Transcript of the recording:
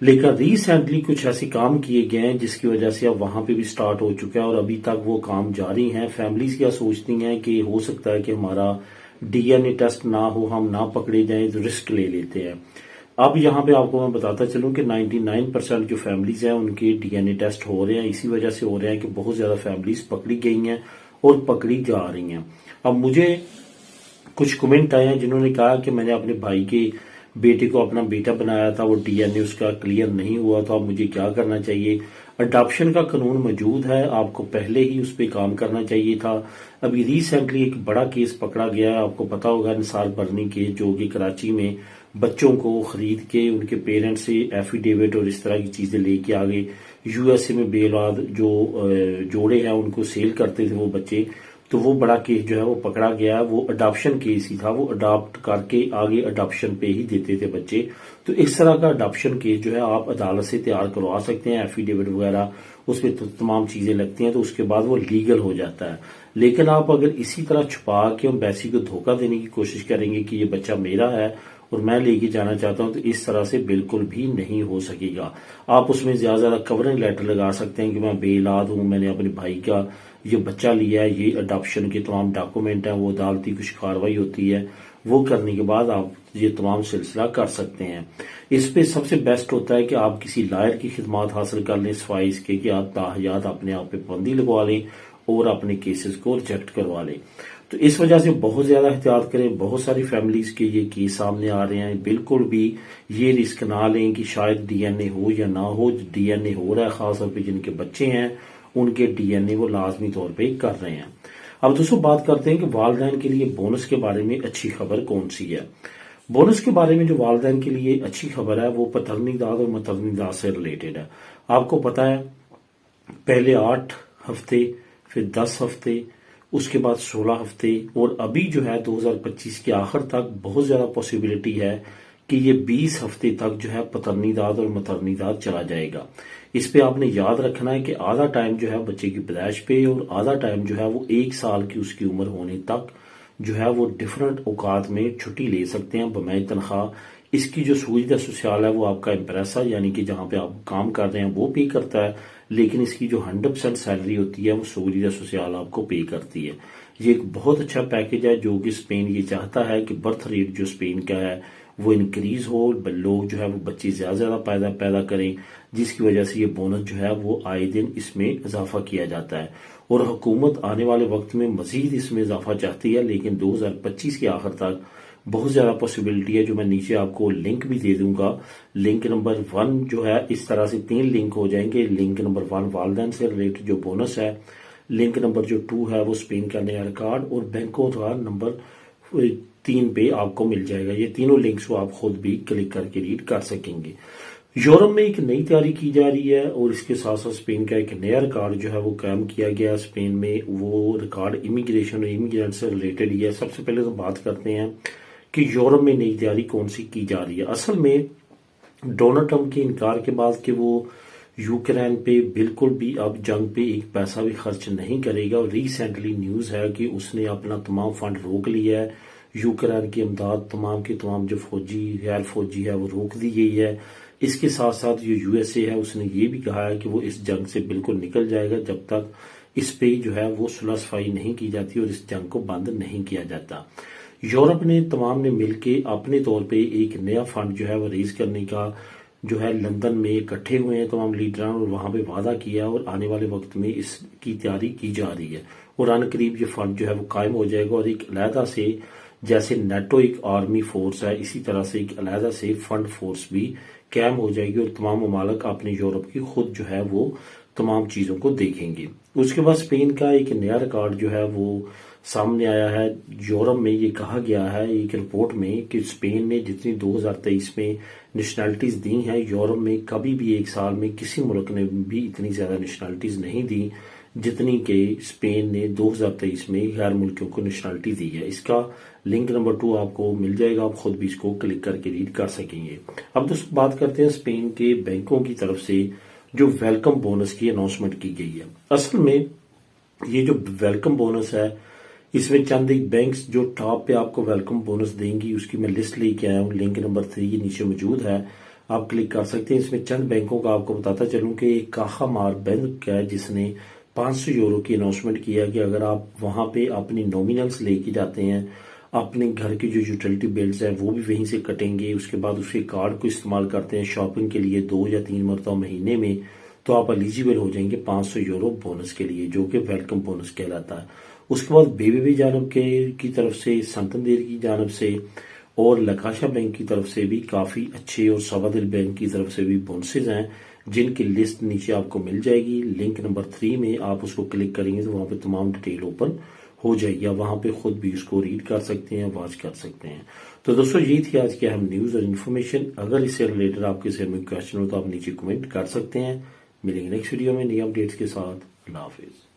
لیکن ریسنٹلی کچھ ایسے کام کیے گئے ہیں جس کی وجہ سے اب وہاں پہ بھی سٹارٹ ہو چکا ہے اور ابھی تک وہ کام جاری ہیں. فیملیز کیا سوچتی ہیں کہ ہو سکتا ہے کہ ہمارا ڈی این اے ٹیسٹ نہ ہو, ہم نہ پکڑے جائیں تو رسک لے لیتے ہیں. اب یہاں پہ آپ کو میں بتاتا چلوں کہ 99% جو فیملیز ہیں ان کے ڈی این اے ٹیسٹ ہو رہے ہیں. اسی وجہ سے ہو رہے ہیں کہ بہت زیادہ فیملیز پکڑی گئی ہیں اور پکڑی جا رہی ہیں. اب مجھے کچھ کمنٹ آئے ہیں جنہوں نے کہا کہ میں نے اپنے بھائی کے بیٹے کو اپنا بیٹا بنایا تھا, وہ ڈی این اے اس کا کلیئر نہیں ہوا, تو اب مجھے کیا کرنا چاہیے. اڈاپشن کا قانون موجود ہے, آپ کو پہلے ہی اس پہ کام کرنا چاہیے تھا. ابھی ریسنٹلی ایک بڑا کیس پکڑا گیا ہے, آپ کو پتا ہوگا, نثار برنی کے, جو کہ کراچی میں بچوں کو خرید کے ان کے پیرنٹس سے ایفیڈیوٹ اور اس طرح کی چیزیں لے کے آگے یو ایس اے میں بے اولاد جو جوڑے ہیں ان کو سیل کرتے تھے وہ بچے. تو وہ بڑا کیس جو ہے وہ پکڑا گیا ہے, وہ اڈاپشن کیس ہی تھا, وہ اڈاپٹ کر کے آگے اڈاپشن پہ ہی دیتے تھے بچے. تو اس طرح کا اڈاپشن کیس جو ہے آپ عدالت سے تیار کروا سکتے ہیں, ایفیڈیوٹ وغیرہ اس پہ تمام چیزیں لگتی ہیں, تو اس کے بعد وہ لیگل ہو جاتا ہے. لیکن آپ اگر اسی طرح چھپا کے امبیسی کو دھوکہ دینے کی کوشش کریں گے کہ یہ بچہ میرا ہے اور میں لے کے جانا چاہتا ہوں, تو اس طرح سے بالکل بھی نہیں ہو سکے گا. آپ اس میں زیادہ کورنگ لیٹر لگا سکتے ہیں کہ میں بے اولاد ہوں, میں نے اپنے بھائی کا یہ بچہ لیا ہے, یہ اڈاپشن کے تمام ڈاکومنٹ ہیں, وہ عدالتی کچھ کاروائی ہوتی ہے, وہ کرنے کے بعد آپ یہ تمام سلسلہ کر سکتے ہیں. اس پہ سب سے بیسٹ ہوتا ہے کہ آپ کسی لائر کی خدمات حاصل کر لیں, سوائے اس کے کہ آپ تاحیات اپنے آپ پہ پابندی لگوا لیں اور اپنے کیسز کو ریجیکٹ کروا لیں. تو اس وجہ سے بہت زیادہ احتیاط کریں. بہت ساری فیملیز کے یہ کیس سامنے آ رہے ہیں, بالکل بھی یہ رسک نہ لیں کہ شاید ڈی این اے ہو یا نہ ہو. ڈی این اے ہو رہا ہے, خاص طور پہ جن کے بچے ہیں ان کے ڈی این اے وہ لازمی طور پہ کر رہے ہیں. اب دوستوں بات کرتے ہیں کہ والدین کے لیے بونس کے بارے میں اچھی خبر کون سی ہے. بونس کے بارے میں جو والدین کے لیے اچھی خبر ہے وہ پترنی داد اور مترنی داد سے ریلیٹڈ ہے. آپ کو پتا ہے پہلے 8 ہفتے, پھر 10 ہفتے, اس کے بعد 16 ہفتے, اور ابھی جو ہے 2025 کے آخر تک بہت زیادہ پاسبلٹی ہے کہ یہ 20 ہفتے تک جو ہے پترنی داد اور مترنی داد چلا جائے گا. اس پہ آپ نے یاد رکھنا ہے کہ آدھا ٹائم جو ہے بچے کی پیدائش پہ اور آدھا ٹائم جو ہے وہ 1 سال کی اس کی عمر ہونے تک جو ہے وہ ڈیفرنٹ اوقات میں چھٹی لے سکتے ہیں بمعنی تنخواہ. اس کی جو سوجدہ سوسیال ہے وہ آپ کا امپریسا یعنی کہ جہاں پہ آپ کام کر رہے ہیں وہ پے کرتا ہے, لیکن اس کی جو 100% سیلری ہوتی ہے وہ سوجدہ سوسیال آپ کو پے کرتی ہے. یہ ایک بہت اچھا پیکج ہے جو کہ اسپین یہ چاہتا ہے کہ برتھ ریٹ جو اسپین کا ہے وہ انکریز ہو, لوگ جو ہے وہ بچے زیادہ پیدا کریں, جس کی وجہ سے یہ بونس جو ہے وہ آئے دن اس میں اضافہ کیا جاتا ہے. اور حکومت آنے والے وقت میں مزید اس میں اضافہ چاہتی ہے, لیکن 2025 کے آخر تک بہت زیادہ پاسبلٹی ہے. جو میں نیچے آپ کو لنک بھی دے دوں گا, لنک نمبر 1 جو ہے اس طرح سے 3 لنک ہو جائیں گے. لنک نمبر 1 والدین سے ریلیٹڈ جو بونس ہے, لنک نمبر جو 2 ہے وہ اسپین کا نیا ریکارڈ, اور بینکوں کا نمبر 3 پہ آپ کو مل جائے گا. یہ تینوں لنکس کو آپ خود بھی کلک کر کے ریڈ کر سکیں گے. یورپ میں ایک نئی تیاری کی جا رہی ہے اور اس کے ساتھ ساتھ اسپین کا ایک نیا ریکارڈ جو ہے وہ قائم کیا گیا اسپین میں. وہ ریکارڈ امیگریشن اور امیگرینٹ سے ریلیٹڈ ہی ہے. سب سے پہلے تو بات کرتے ہیں کہ یورپ میں نئی تیاری کون سی کی جا رہی ہے. اصل میں ڈونلڈ ٹرمپ کے انکار کے بعد کہ وہ یوکرین پہ بالکل بھی اب جنگ پہ ایک پیسہ بھی خرچ نہیں کرے گا, اور ریسنٹلی نیوز ہے کہ اس نے اپنا تمام فنڈ روک لیا ہے. یوکرین کی امداد تمام کے تمام جو فوجی غیر فوجی ہے وہ روک دی گئی ہے. اس کے ساتھ ساتھ جو یو ایس اے ہے اس نے یہ بھی کہا ہے کہ وہ اس جنگ سے بالکل نکل جائے گا جب تک اس پہ جو ہے وہ صلح صفائی نہیں کی جاتی اور اس جنگ کو بند نہیں کیا جاتا. یورپ نے تمام نے مل کے اپنے طور پہ ایک نیا فنڈ جو ہے وہ ریز کرنے کا جو ہے لندن میں اکٹھے ہوئے ہیں تمام لیڈران, اور وہاں پہ وعدہ کیا اور آنے والے وقت میں اس کی تیاری کی جا رہی ہے. اور ان قریب یہ فنڈ جو ہے وہ قائم ہو جائے گا, اور ایک علیحدہ سے جیسے نیٹو ایک آرمی فورس ہے اسی طرح سے ایک علیحدہ سے فنڈ فورس بھی قائم ہو جائے گی, اور تمام ممالک اپنے یورپ کی خود جو ہے وہ تمام چیزوں کو دیکھیں گے. اس کے بعد اسپین کا ایک نیا ریکارڈ جو ہے وہ سامنے آیا ہے. یورپ میں یہ کہا گیا ہے ایک رپورٹ میں کہ اسپین نے جتنی 2023 میں نیشنلٹیز دی ہیں, یورپ میں کبھی بھی ایک سال میں کسی ملک نے بھی اتنی زیادہ نیشنلٹیز نہیں دی جتنی کہ اسپین نے 2023 میں غیر ملکیوں کو نیشنلٹی دی ہے. اس کا لنک نمبر 2 آپ کو مل جائے گا, آپ خود بھی اس کو کلک کر کے ریڈ کر سکیں گے. اب دوست بات کرتے ہیں اسپین کے بینکوں کی طرف سے جو ویلکم بونس کی اناؤنسمنٹ کی گئی ہے. اصل میں یہ جو ویلکم بونس ہے اس میں چند ایک بینکس جو ٹاپ پہ آپ کو ویلکم بونس دیں گی اس کی میں لسٹ لے کے آیا ہوں. لنک نمبر 3 نیچے موجود ہے, آپ کلک کر سکتے ہیں. اس میں چند بینکوں کا آپ کو بتاتا چلوں کہ ایک کاخامار بینک ہے جس نے 500 یورو کی اناؤنسمنٹ کیا کہ اگر آپ وہاں پہ اپنی نومینلز لے کے جاتے ہیں، اپنے گھر کی جو یوٹیلٹی بلز ہیں وہ بھی وہیں سے کٹیں گے، اس کے بعد اس کے کارڈ کو استعمال کرتے ہیں شاپنگ کے لیے 2 یا 3 مرتبہ مہینے میں، تو آپ ایلیجیبل ہو جائیں گے 500 یورو بونس کے لیے، جو کہ ویلکم بونس کہلاتا ہے. اس کے بعد BBV جانب کی طرف سے، سنتندیر کی جانب سے اور لکاشا بینک کی طرف سے بھی کافی اچھے، اور سبادل بینک کی طرف سے بھی بونسز ہیں جن کی لسٹ نیچے آپ کو مل جائے گی. لنک نمبر 3 میں آپ اس کو کلک کریں گے تو وہاں پہ تمام ڈیٹیل اوپن ہو جائے گی. آپ وہاں پہ خود بھی اس کو ریڈ کر سکتے ہیں، واچ کر سکتے ہیں. تو دوستو یہ تھی آج کی اہم نیوز اور انفارمیشن. اگر اس سے ریلیٹڈ آپ کے ذہن میں کویسچن ہو تو آپ نیچے کمنٹ کر سکتے ہیں. ملیں گے نیکسٹ ویڈیو میں نئی اپڈیٹس کے ساتھ. اللہ حافظ.